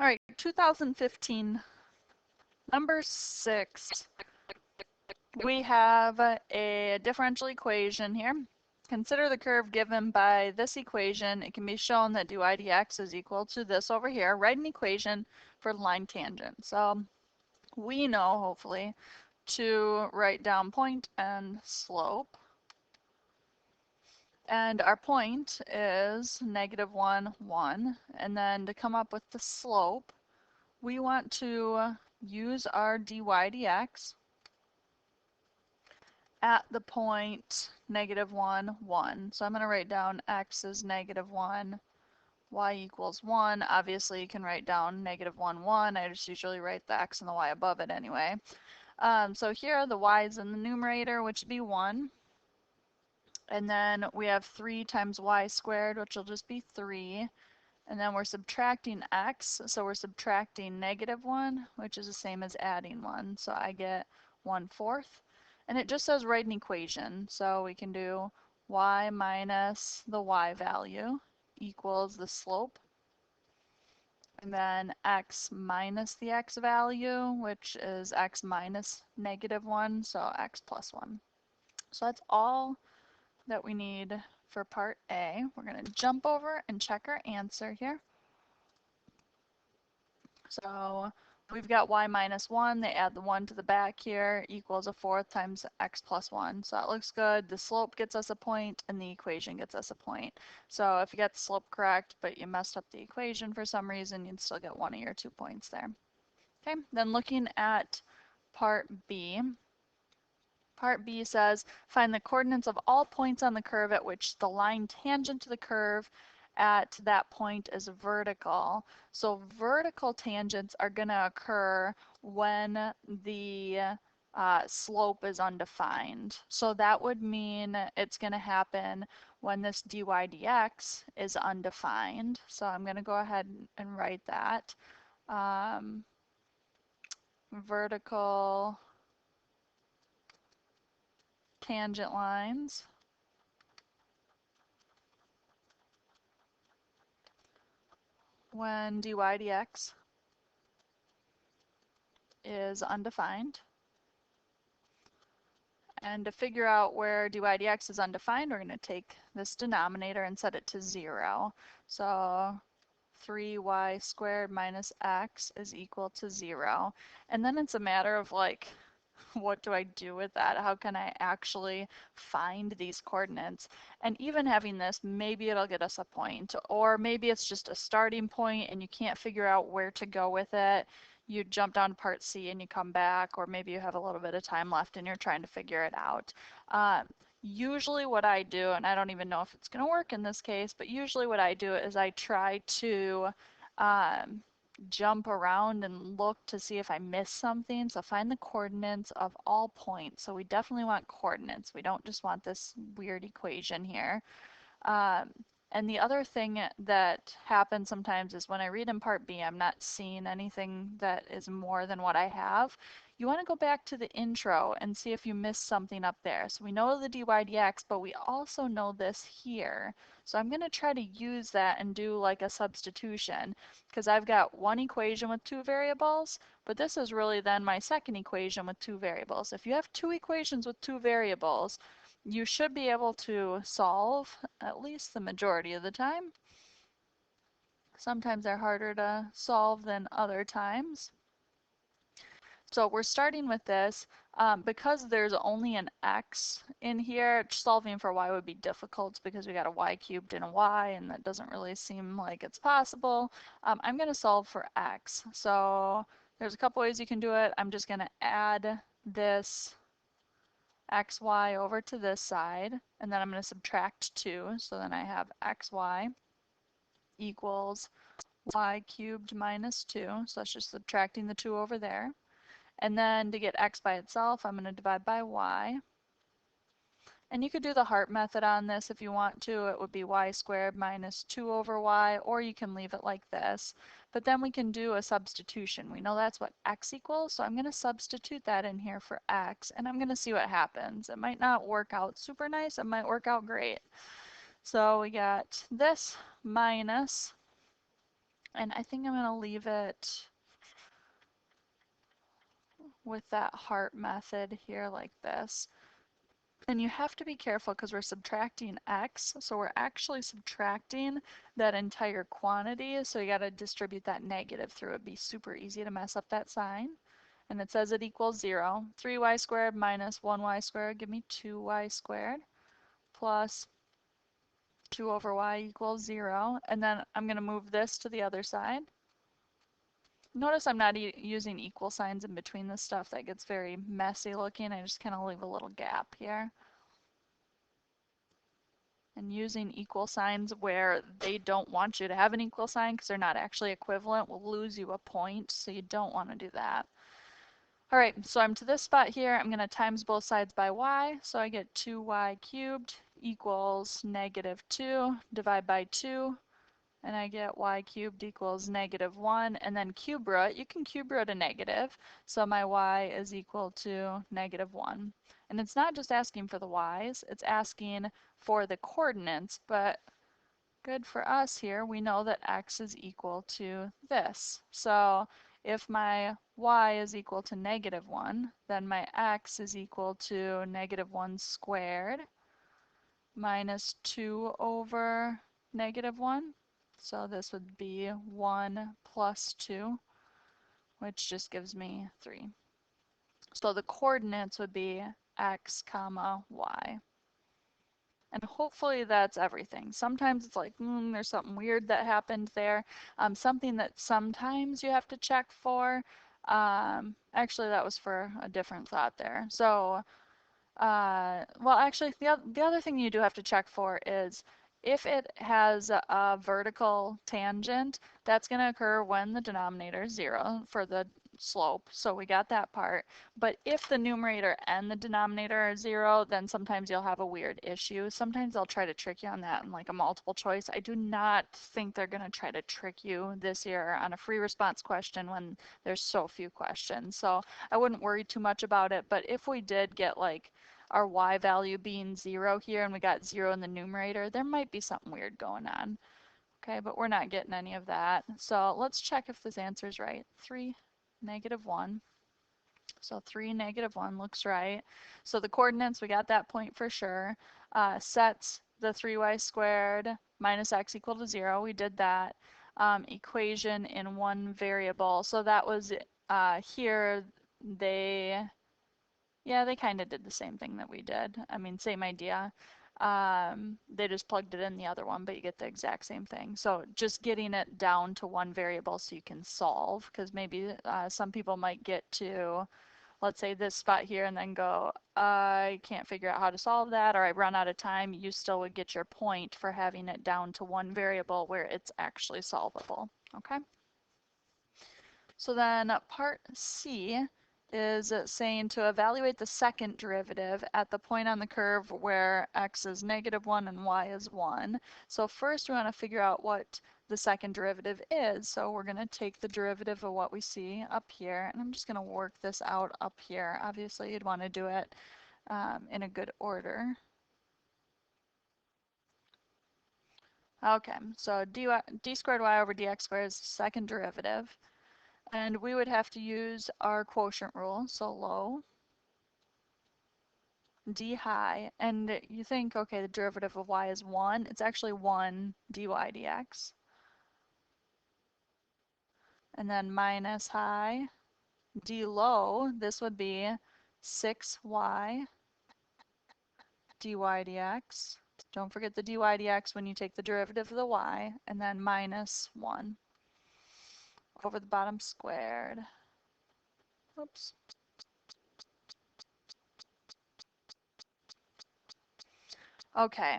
All right, 2015, number 6. We have a differential equation here. Consider the curve given by this equation. It can be shown that dy dx is equal to this over here. Write an equation for line tangent. So we know, hopefully, to write down point and slope. And our point is -1, 1. And then to come up with the slope, we want to use our dy dx at the point -1, 1. So I'm going to write down x is -1, y equals 1. Obviously, you can write down -1, 1. I just usually write the x and the y above it anyway. So here, the y is in the numerator, which would be 1. And then we have 3 times y squared, which will just be 3. And then we're subtracting x, so we're subtracting -1, which is the same as adding 1. So I get 1/4. And it just says write an equation. So we can do y minus the y value equals the slope. And then x minus the x value, which is x minus -1, so x plus 1. So that's all that we need for part A. We're going to jump over and check our answer here. So we've got y minus 1. They add the 1 to the back here, equals 1/4 times x plus 1. So that looks good. The slope gets us a point, and the equation gets us a point. So if you get the slope correct, but you messed up the equation for some reason, you'd still get 1 of your 2 points there. Okay, then looking at part B. Part B says, find the coordinates of all points on the curve at which the line tangent to the curve at that point is vertical. So vertical tangents are going to occur when the slope is undefined. So that would mean it's going to happen when this dy dx is undefined. So I'm going to go ahead and write that. Vertical tangent lines when dy dx is undefined. And to figure out where dy dx is undefined, we're going to take this denominator and set it to 0. So 3y squared minus x is equal to 0. And then it's a matter of like, what do I do with that? How can I actually find these coordinates? And even having this, maybe it'll get us a point, or maybe it's just a starting point and you can't figure out where to go with it. You jump down to part C and you come back, or maybe you have a little bit of time left and you're trying to figure it out. Usually what I do, and I don't even know if it's going to work in this case, but usually what I do is I try to jump around and look to see if I miss something. So find the coordinates of all points. So we definitely want coordinates. We don't just want this weird equation here. And the other thing that happens sometimes is when I read in part B, I'm not seeing anything that is more than what I have. You want to go back to the intro and see if you missed something up there. So we know the dy dx, but we also know this here. So I'm going to try to use that and do like a substitution, because I've got one equation with 2 variables, but this is really then my second equation with 2 variables. If you have 2 equations with 2 variables, you should be able to solve at least the majority of the time. Sometimes they're harder to solve than other times. So we're starting with this. Because there's only an x in here, solving for y would be difficult because we got a y cubed and a y, and that doesn't really seem like it's possible. I'm going to solve for x. So there's a couple ways you can do it. I'm just going to add this xy over to this side, and then I'm going to subtract 2. So then I have xy equals y cubed minus 2. So that's just subtracting the 2 over there. And then to get x by itself, I'm going to divide by y. And you could do the heart method on this if you want to. It would be y squared minus 2 over y, or you can leave it like this. But then we can do a substitution. We know that's what x equals, so I'm going to substitute that in here for x, and I'm going to see what happens. It might not work out super nice. It might work out great. So we got this minus And I think I'm going to leave it with that heart method here like this. And you have to be careful because we're subtracting x, so we're actually subtracting that entire quantity, so you got to distribute that negative through. It'd be super easy to mess up that sign. And it says it equals 0. 3y squared minus 1y squared, give me 2y squared, plus 2 over y equals 0. And then I'm going to move this to the other side. Notice I'm not using equal signs in between this stuff. That gets very messy looking. I just kind of leave a little gap here. And using equal signs where they don't want you to have an equal sign because they're not actually equivalent will lose you a point, so you don't want to do that. All right, so I'm to this spot here. I'm going to times both sides by y, so I get 2y cubed equals negative 2, divide by 2, and I get y cubed equals negative 1, and then cube root. You can cube root a negative, so my y is equal to negative 1. And it's not just asking for the y's, it's asking for the coordinates, but good for us here, we know that x is equal to this. So if my y is equal to negative 1, then my x is equal to negative 1 squared minus 2 over negative 1. So this would be 1 plus 2, which just gives me 3. So the coordinates would be x comma y. And hopefully that's everything. Sometimes it's like, there's something weird that happened there. Something that sometimes you have to check for. Actually, that was for a different thought there. So, well, actually, the other thing you do have to check for is if it has a vertical tangent, that's going to occur when the denominator is 0 for the slope. So we got that part. But if the numerator and the denominator are 0, then sometimes you'll have a weird issue. Sometimes they'll try to trick you on that in like a multiple choice. I do not think they're going to try to trick you this year on a free response question when there's so few questions. So I wouldn't worry too much about it. But if we did get like our y value being 0 here and we got 0 in the numerator, there might be something weird going on. Okay, but we're not getting any of that. So let's check if this answer is right. 3, negative 1. So 3, negative 1 looks right. So the coordinates, we got that point for sure. Sets the 3y squared minus x equal to 0. We did that. Equation in one variable. So that was here they kind of did the same thing that we did. I mean, same idea. They just plugged it in the other one, but you get the exact same thing. So just getting it down to one variable so you can solve, because maybe some people might get to, let's say, this spot here and then go, I can't figure out how to solve that, or I run out of time. You still would get your point for having it down to one variable where it's actually solvable. Okay? So then part C is saying to evaluate the second derivative at the point on the curve where x is negative 1 and y is 1. So first we want to figure out what the second derivative is. So we're going to take the derivative of what we see up here, and I'm just going to work this out up here. Obviously you'd want to do it in a good order. Okay, so d squared y over dx squared is the second derivative. And we would have to use our quotient rule, so low, d high, and you think, okay, the derivative of y is 1. It's actually 1 dy dx. And then minus high, d low, this would be 6y dy dx. Don't forget the dy dx when you take the derivative of the y, and then minus 1 over the bottom squared. Oops. Okay,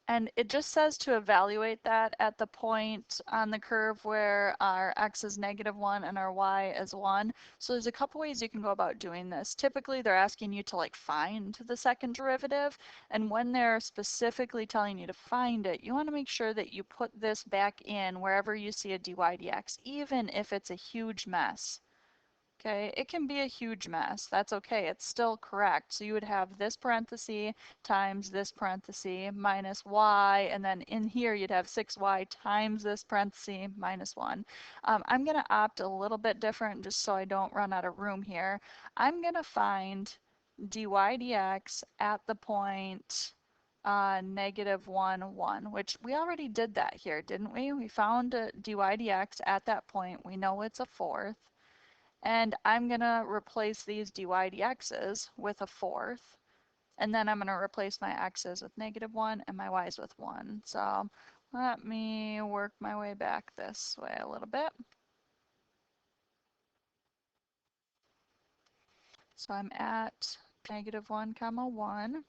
and it just says to evaluate that at the point on the curve where our x is negative 1 and our y is 1. So there's a couple ways you can go about doing this. Typically they're asking you to like find the second derivative, and when they're specifically telling you to find it, you want to make sure that you put this back in wherever you see a dy dx, even if it's a huge mess. Okay, it can be a huge mess. That's okay. It's still correct. So you would have this parenthesis times this parenthesis minus y, and then in here you'd have 6y times this parenthesis minus 1. I'm going to opt a little bit different just so I don't run out of room here. I'm going to find dy dx at the point negative 1, 1, which we already did that here, didn't we? We found dy dx at that point. We know it's a fourth. And I'm going to replace these dy dx's with a fourth. And then I'm going to replace my x's with negative 1 and my y's with 1. So let me work my way back this way a little bit. So I'm at negative 1 comma 1.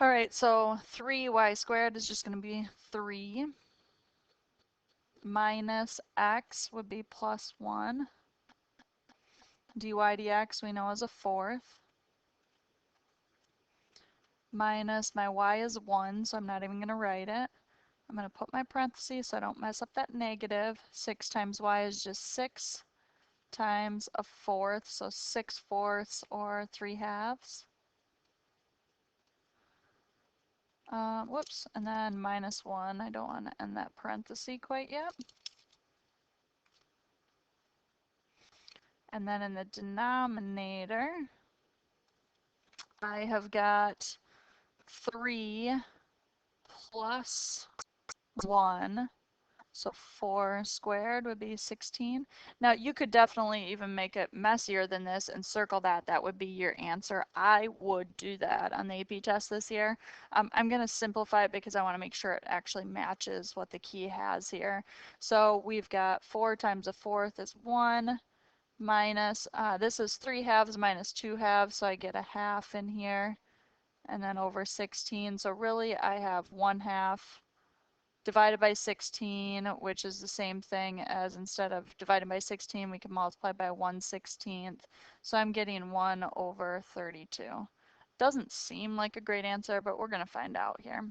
All right, so 3y squared is just going to be 3 minus x would be plus 1. dy dx we know is a fourth. Minus my y is 1, so I'm not even going to write it. I'm going to put my parentheses so I don't mess up that negative. 6 times y is just 6 times a fourth, so 6/4 or 3/2. Whoops, and then minus 1. I don't want to end that parenthesis quite yet. And then in the denominator, I have got 3 plus 1. So 4 squared would be 16. Now you could definitely even make it messier than this and circle that. That would be your answer. I would do that on the AP test this year. I'm going to simplify it because I want to make sure it actually matches what the key has here. So we've got 4 times a fourth is 1 minus, this is 3/2 minus 2/2, so I get a half in here. And then over 16. So really I have 1/2 divided by 16, which is the same thing as instead of divided by 16, we can multiply by 1/16. So I'm getting 1 over 32. Doesn't seem like a great answer, but we're going to find out here.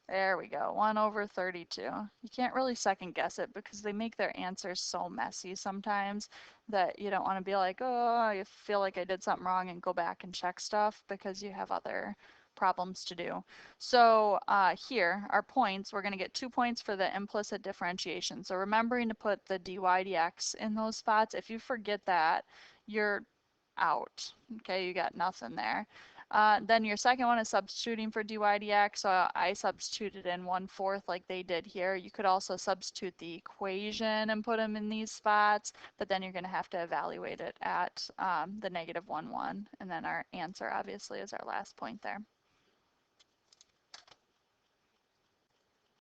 There we go, 1 over 32. You can't really second guess it because they make their answers so messy sometimes that you don't want to be like, oh, I feel like I did something wrong and go back and check stuff because you have other problems to do. So here, our points, we're going to get 2 points for the implicit differentiation. So remembering to put the dy dx in those spots. If you forget that, you're out. Okay, you got nothing there. Then your second one is substituting for dy dx. So I substituted in 1/4 like they did here. You could also substitute the equation and put them in these spots, but then you're going to have to evaluate it at the negative 1, 1. And then our answer obviously is our last point there.